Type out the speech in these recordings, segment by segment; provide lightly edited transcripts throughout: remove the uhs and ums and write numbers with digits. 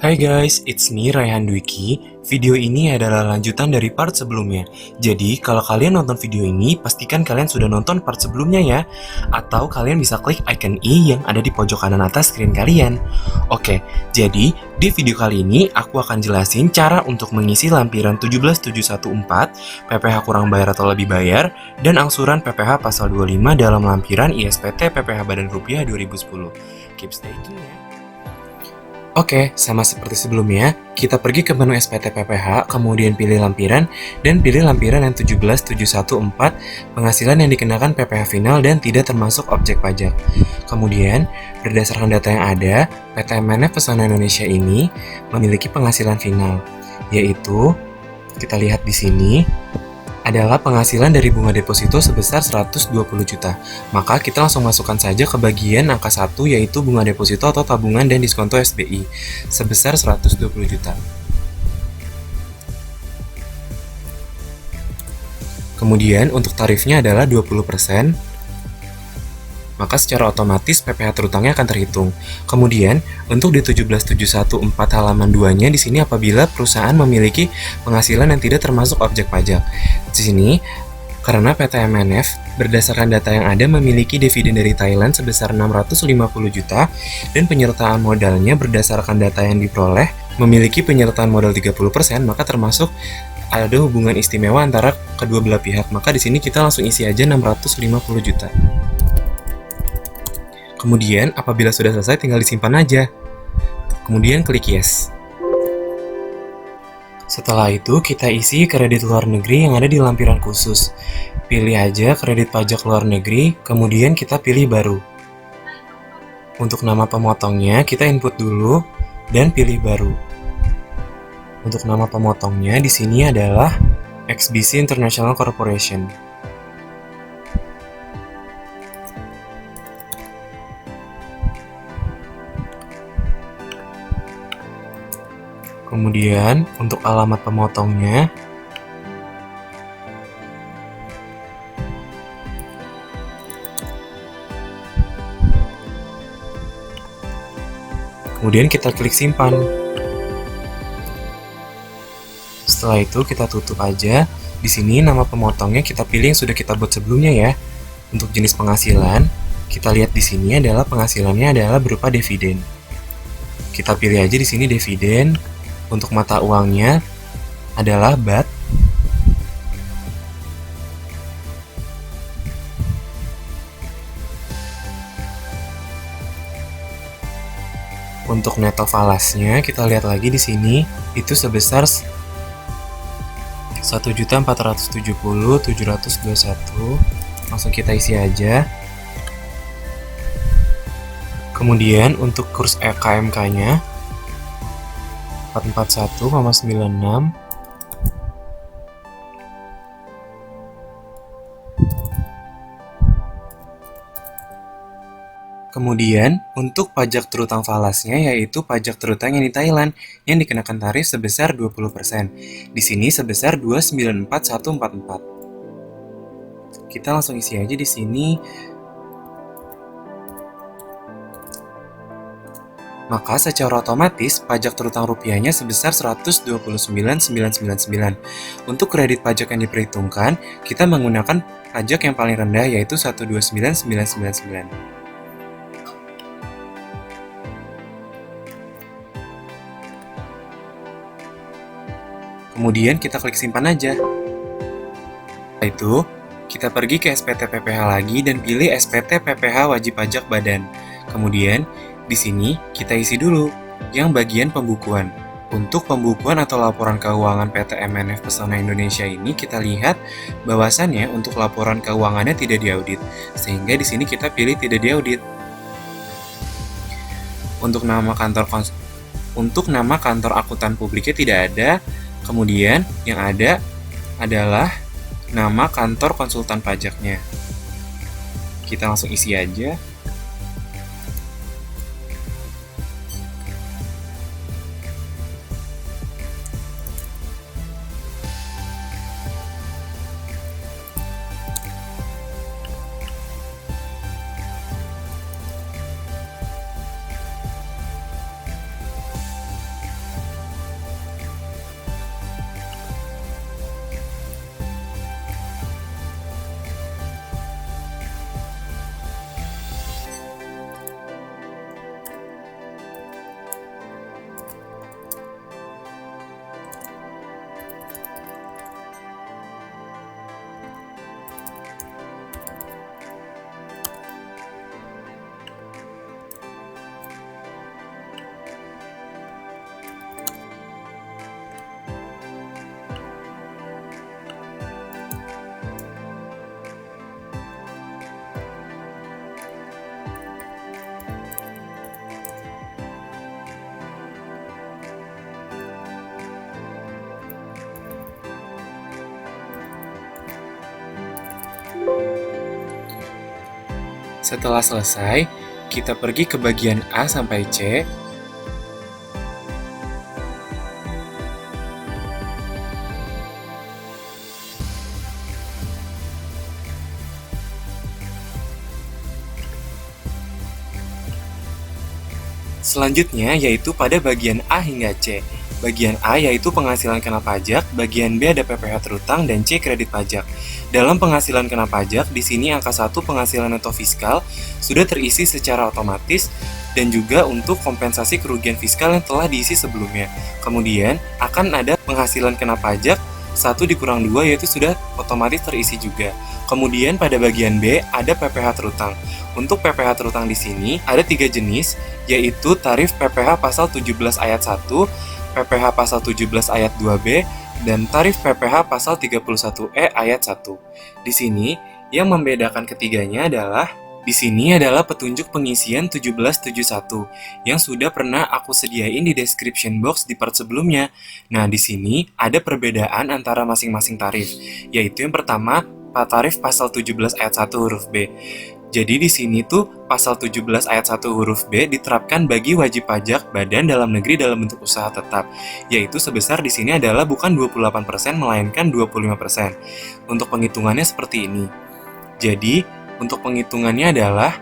Hai guys, it's me Raihan Dwiki. Video ini adalah lanjutan dari part sebelumnya. Jadi, kalau kalian nonton video ini, pastikan kalian sudah nonton part sebelumnya ya. Atau kalian bisa klik icon I yang ada di pojok kanan atas screen kalian. Oke, jadi di video kali ini aku akan jelasin cara untuk mengisi lampiran 17714, PPh kurang bayar atau lebih bayar, dan angsuran PPh pasal 25 dalam lampiran ISPT PPh Badan Rupiah 2010. Keep stay tune ya. Oke, sama seperti sebelumnya, kita pergi ke menu SPT PPh, kemudian pilih lampiran, dan pilih lampiran yang 17714, penghasilan yang dikenakan PPh final dan tidak termasuk objek pajak. Kemudian, berdasarkan data yang ada, PT MNF Pesona Indonesia ini memiliki penghasilan final, yaitu, kita lihat di sini, adalah penghasilan dari bunga deposito sebesar 120 juta. Maka kita langsung masukkan saja ke bagian angka 1 yaitu bunga deposito atau tabungan dan diskonto SBI sebesar 120 juta. Kemudian untuk tarifnya adalah 20%. Maka secara otomatis PPh terutangnya akan terhitung. Kemudian, untuk di 17714 halaman 2-nya di sini apabila perusahaan memiliki penghasilan yang tidak termasuk objek pajak. Di sini, karena PT MNF berdasarkan data yang ada memiliki dividen dari Thailand sebesar 650 juta dan penyertaan modalnya berdasarkan data yang diperoleh memiliki penyertaan modal 30%, maka termasuk ada hubungan istimewa antara kedua belah pihak. Maka di sini kita langsung isi aja 650 juta. Kemudian, apabila sudah selesai, tinggal disimpan aja. Kemudian klik yes. Setelah itu, kita isi kredit luar negeri yang ada di lampiran khusus. Pilih aja kredit pajak luar negeri, kemudian kita pilih baru. Untuk nama pemotongnya, kita input dulu, dan pilih baru. Untuk nama pemotongnya, di sini adalah XBC International Corporation. Kemudian, untuk alamat pemotongnya, kemudian kita klik simpan. Setelah itu kita tutup aja. Di sini nama pemotongnya kita pilih yang sudah kita buat sebelumnya ya. Untuk jenis penghasilan, kita lihat di sini adalah penghasilannya adalah berupa dividen. Kita pilih aja di sini dividen. Untuk mata uangnya adalah BAT. Untuk neto falasnya kita lihat lagi di sini itu sebesar 1.470.721. Langsung kita isi aja. Kemudian untuk kurs KMK-nya 441,96. Kemudian, untuk pajak terutang falasnya yaitu pajak terutang yang di Thailand yang dikenakan tarif sebesar 20%. Di sini sebesar 294.144. Kita langsung isi aja di sini. Maka secara otomatis pajak terutang rupiahnya sebesar 129.999. Untuk kredit pajak yang diperhitungkan, kita menggunakan pajak yang paling rendah yaitu 129.999. Kemudian kita klik simpan aja. Setelah itu, kita pergi ke SPT PPh lagi dan pilih SPT PPh wajib pajak badan. Kemudian, di sini kita isi dulu yang bagian pembukuan. Untuk pembukuan atau laporan keuangan PT MNF Pesona Indonesia ini kita lihat bahwasannya untuk laporan keuangannya tidak diaudit, sehingga di sini kita pilih tidak diaudit. Untuk nama kantor akuntan publiknya tidak ada. Kemudian yang ada adalah nama kantor konsultan pajaknya. Kita langsung isi aja. Setelah selesai, kita pergi ke bagian A sampai C. Selanjutnya yaitu pada bagian A hingga C. Bagian A yaitu penghasilan kena pajak, bagian B ada PPh terutang, dan C kredit pajak. Dalam penghasilan kena pajak, di sini angka 1 penghasilan neto fiskal sudah terisi secara otomatis dan juga untuk kompensasi kerugian fiskal yang telah diisi sebelumnya. Kemudian akan ada penghasilan kena pajak 1 dikurang 2 yaitu sudah otomatis terisi juga. Kemudian pada bagian B ada PPh terutang. Untuk PPh terutang di sini ada 3 jenis, yaitu tarif PPh pasal 17 ayat 1, PPh pasal 17 ayat 2B, dan tarif PPh pasal 31E ayat 1. Di sini yang membedakan ketiganya adalah di sini adalah petunjuk pengisian 1771 yang sudah pernah aku sediain di description box di part sebelumnya. Nah, di sini ada perbedaan antara masing-masing tarif, yaitu yang pertama tarif pasal 17 ayat 1 huruf B. Jadi di sini tuh pasal 17 ayat 1 huruf B diterapkan bagi wajib pajak badan dalam negeri dalam bentuk usaha tetap, yaitu sebesar di sini adalah bukan 28% melainkan 25%. Untuk penghitungannya seperti ini. Jadi, untuk penghitungannya adalah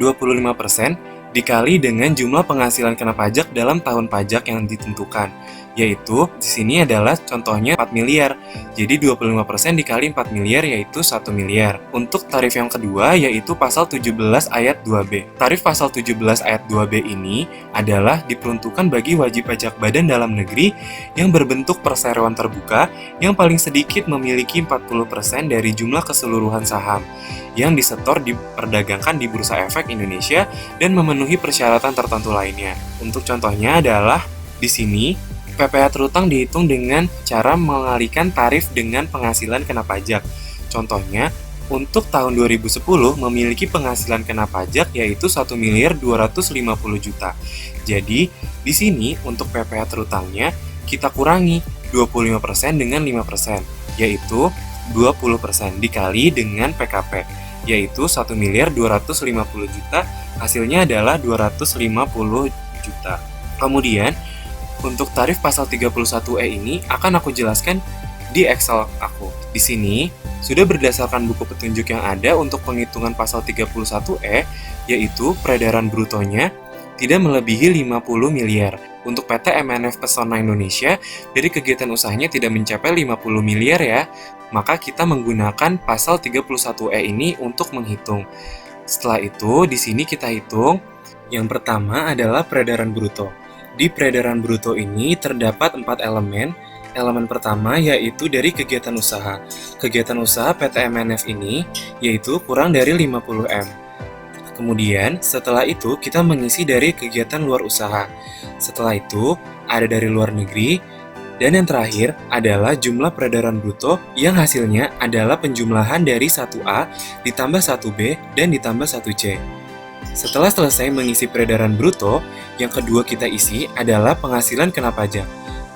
25% dikali dengan jumlah penghasilan kena pajak dalam tahun pajak yang ditentukan, yaitu di sini adalah contohnya 4 miliar. Jadi 25% dikali 4 miliar yaitu 1 miliar. Untuk tarif yang kedua yaitu pasal 17 ayat 2B. Tarif pasal 17 ayat 2B ini adalah diperuntukkan bagi wajib pajak badan dalam negeri yang berbentuk perseroan terbuka yang paling sedikit memiliki 40% dari jumlah keseluruhan saham yang disetor diperdagangkan di Bursa Efek Indonesia dan memenuhi persyaratan tertentu lainnya. Untuk contohnya adalah di sini PPh terutang dihitung dengan cara mengalihkan tarif dengan penghasilan kena pajak. Contohnya, untuk tahun 2010 memiliki penghasilan kena pajak yaitu 1 miliar 250 juta. Jadi, di sini untuk PPh terutangnya kita kurangi 25% dengan 5%, yaitu 20% dikali dengan PKP, yaitu 1 miliar 250 juta, hasilnya adalah 250 juta. Kemudian, untuk tarif pasal 31E ini akan aku jelaskan di Excel aku. Di sini sudah berdasarkan buku petunjuk yang ada untuk penghitungan pasal 31E, yaitu peredaran brutonya tidak melebihi 50 miliar. Untuk PT MNF Pesona Indonesia, dari kegiatan usahanya tidak mencapai 50 miliar ya, maka kita menggunakan pasal 31E ini untuk menghitung. Setelah itu, di sini kita hitung. Yang pertama adalah peredaran bruto. Di peredaran bruto ini terdapat 4 elemen. Elemen pertama yaitu dari kegiatan usaha. Kegiatan usaha PT MNF ini yaitu kurang dari 50M. Kemudian setelah itu kita mengisi dari kegiatan luar usaha. Setelah itu ada dari luar negeri. Dan yang terakhir adalah jumlah peredaran bruto yang hasilnya adalah penjumlahan dari 1A ditambah 1B dan ditambah 1C. Setelah selesai mengisi peredaran bruto, yang kedua kita isi adalah penghasilan kena pajak.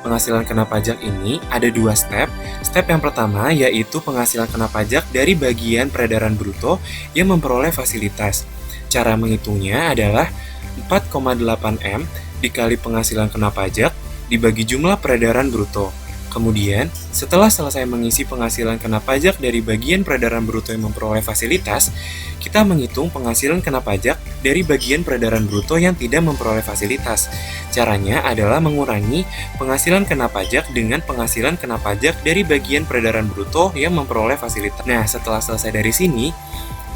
Penghasilan kena pajak ini ada 2 step. Step yang pertama yaitu penghasilan kena pajak dari bagian peredaran bruto yang memperoleh fasilitas. Cara menghitungnya adalah 4,8M dikali penghasilan kena pajak dibagi jumlah peredaran bruto. Kemudian, setelah selesai mengisi penghasilan kena pajak dari bagian peredaran bruto yang memperoleh fasilitas, kita menghitung penghasilan kena pajak dari bagian peredaran bruto yang tidak memperoleh fasilitas. Caranya adalah mengurangi penghasilan kena pajak dengan penghasilan kena pajak dari bagian peredaran bruto yang memperoleh fasilitas. Nah, setelah selesai dari sini,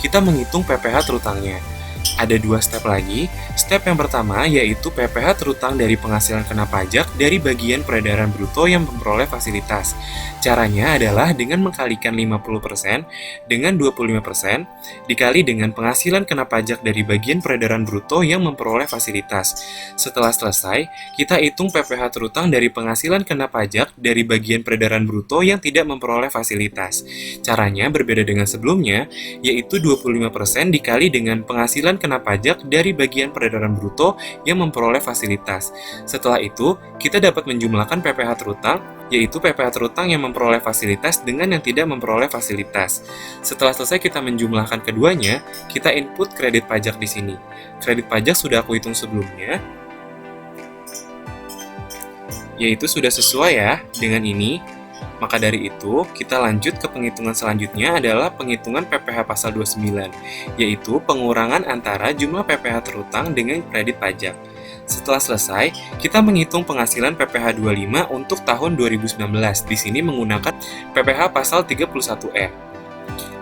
kita menghitung PPh terutangnya. Ada 2 step lagi. Step yang pertama yaitu PPh terutang dari penghasilan kena pajak dari bagian peredaran bruto yang memperoleh fasilitas. Caranya adalah dengan mengkalikan 50% dengan 25% dikali dengan penghasilan kena pajak dari bagian peredaran bruto yang memperoleh fasilitas. Setelah selesai, kita hitung PPh terutang dari penghasilan kena pajak dari bagian peredaran bruto yang tidak memperoleh fasilitas. Caranya berbeda dengan sebelumnya, yaitu 25% dikali dengan penghasilan kena pajak dari bagian peredaran bruto yang memperoleh fasilitas. Setelah itu, kita dapat menjumlahkan PPh terutang, yaitu PPh terutang yang memperoleh fasilitas dengan yang tidak memperoleh fasilitas. Setelah selesai kita menjumlahkan keduanya, kita input kredit pajak di sini. Kredit pajak sudah aku hitung sebelumnya, yaitu sudah sesuai ya dengan ini. Maka dari itu, kita lanjut ke penghitungan selanjutnya adalah penghitungan PPh pasal 29, yaitu pengurangan antara jumlah PPh terutang dengan kredit pajak. Setelah selesai, kita menghitung penghasilan PPh 25 untuk tahun 2019. Di sini menggunakan PPh pasal 31E.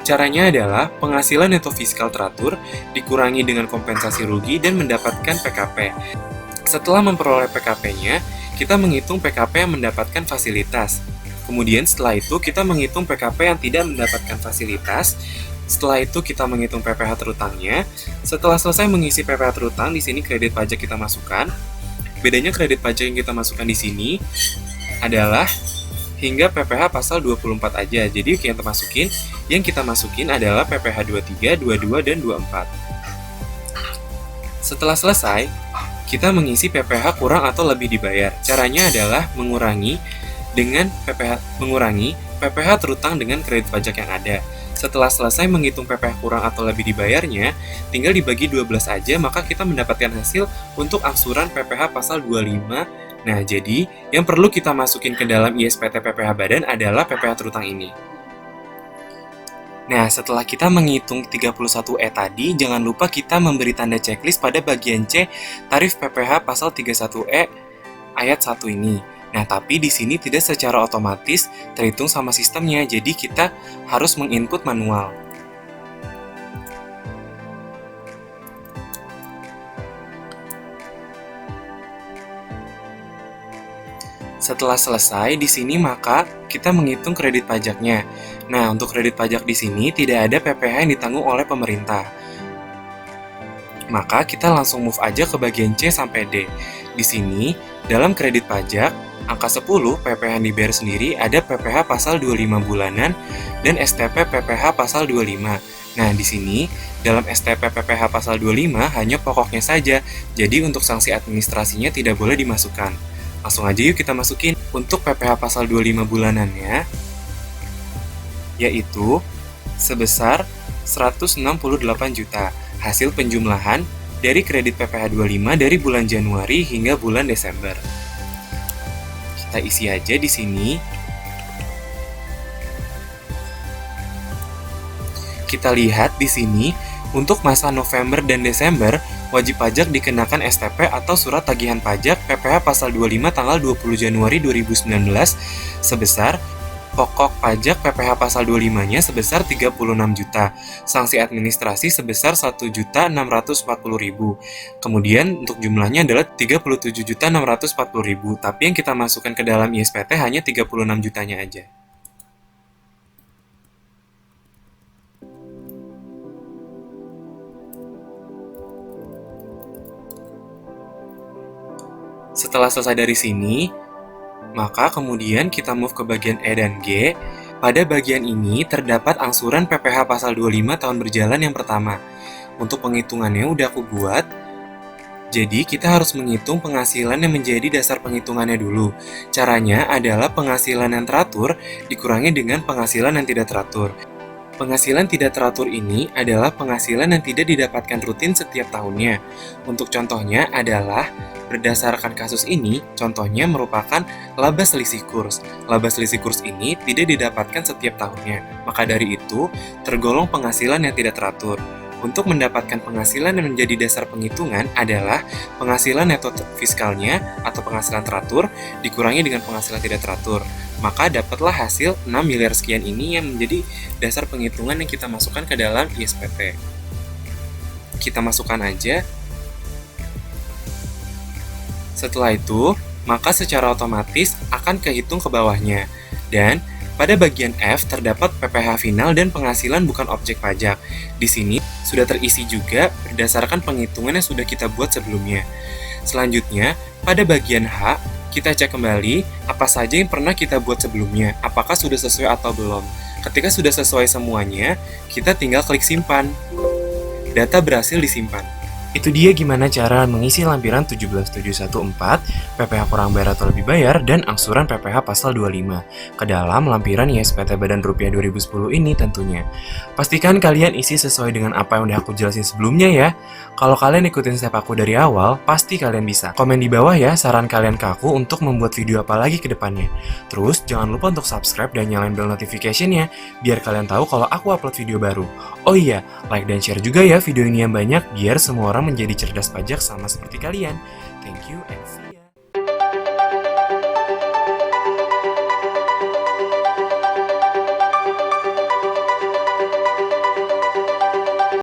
Caranya adalah penghasilan neto fiskal teratur dikurangi dengan kompensasi rugi dan mendapatkan PKP. Setelah memperoleh PKP-nya, kita menghitung PKP yang mendapatkan fasilitas. Kemudian setelah itu kita menghitung PKP yang tidak mendapatkan fasilitas. Setelah itu kita menghitung PPh terutangnya. Setelah selesai mengisi PPh terutang, di sini kredit pajak kita masukkan. Bedanya kredit pajak yang kita masukkan di sini adalah hingga PPh pasal 24 aja. Jadi yang kita masukin adalah PPh 23, 22, dan 24. Setelah selesai, kita mengisi PPh kurang atau lebih dibayar. Caranya adalah mengurangi PPh terutang dengan kredit pajak yang ada. Setelah selesai menghitung PPh kurang atau lebih dibayarnya, tinggal dibagi 12 aja, maka kita mendapatkan hasil untuk angsuran PPh pasal 25. Nah, jadi yang perlu kita masukin ke dalam ISPT PPh Badan adalah PPh terutang ini. Nah, setelah kita menghitung 31E tadi, jangan lupa kita memberi tanda checklist pada bagian C tarif PPh pasal 31E ayat 1 ini. Nah, tapi di sini tidak secara otomatis terhitung sama sistemnya, jadi kita harus menginput manual. Setelah selesai, di sini maka kita menghitung kredit pajaknya. Nah, untuk kredit pajak di sini tidak ada PPh yang ditanggung oleh pemerintah. Maka kita langsung move aja ke bagian C sampai D. Di sini, dalam kredit pajak, angka 10 PPh yang dibayar sendiri ada PPh pasal 25 bulanan dan STP PPh pasal 25. Nah, di sini dalam STP PPh pasal 25 hanya pokoknya saja. Jadi untuk sanksi administrasinya tidak boleh dimasukkan. Langsung aja yuk kita masukin. Untuk PPh pasal 25 bulanannya yaitu sebesar 168 juta. Hasil penjumlahan dari kredit PPh 25 dari bulan Januari hingga bulan Desember. Kita isi aja di sini. Kita lihat di sini untuk masa November dan Desember wajib pajak dikenakan STP atau surat tagihan pajak PPh pasal 25 tanggal 20 Januari 2019 sebesar pokok pajak PPh pasal 25-nya sebesar 36 juta, sanksi administrasi sebesar 1.640.000. Kemudian untuk jumlahnya adalah 37.640.000, tapi yang kita masukkan ke dalam ISPT hanya 36 jutanya aja. Setelah selesai dari sini, maka kemudian kita move ke bagian E dan G. Pada bagian ini terdapat angsuran PPh pasal 25 tahun berjalan yang pertama. Untuk penghitungannya udah aku buat. Jadi kita harus menghitung penghasilan yang menjadi dasar penghitungannya dulu. Caranya adalah penghasilan yang teratur dikurangi dengan penghasilan yang tidak teratur. Penghasilan tidak teratur ini adalah penghasilan yang tidak didapatkan rutin setiap tahunnya. Untuk contohnya adalah berdasarkan kasus ini, contohnya merupakan laba selisih kurs. Laba selisih kurs ini tidak didapatkan setiap tahunnya. Maka dari itu, tergolong penghasilan yang tidak teratur. Untuk mendapatkan penghasilan yang menjadi dasar penghitungan adalah penghasilan neto fiskalnya atau penghasilan teratur dikurangi dengan penghasilan tidak teratur. Maka dapatlah hasil 6 miliar sekian ini yang menjadi dasar penghitungan yang kita masukkan ke dalam ISPT. Kita masukkan aja. Setelah itu, maka secara otomatis akan kehitung ke bawahnya. Dan pada bagian F terdapat PPh final dan penghasilan bukan objek pajak. Di sini sudah terisi juga berdasarkan penghitungan yang sudah kita buat sebelumnya. Selanjutnya, pada bagian H, kita cek kembali apa saja yang pernah kita buat sebelumnya, apakah sudah sesuai atau belum. Ketika sudah sesuai semuanya, kita tinggal klik simpan. data berhasil disimpan. Itu dia gimana cara mengisi lampiran 17714, PPh kurang bayar atau lebih bayar, dan angsuran PPh pasal 25 ke dalam lampiran ISPT Badan Rupiah 2010 ini tentunya. Pastikan kalian isi sesuai dengan apa yang udah aku jelasin sebelumnya ya. Kalau kalian ikutin step aku dari awal, pasti kalian bisa. Komen di bawah ya saran kalian ke aku untuk membuat video apa lagi ke depannya. Terus jangan lupa untuk subscribe dan nyalain bell notification-nya, biar kalian tahu kalau aku upload video baru. Oh iya, like dan share juga ya video ini yang banyak, biar semua orang menjadi cerdas pajak sama seperti kalian. Thank you and see ya.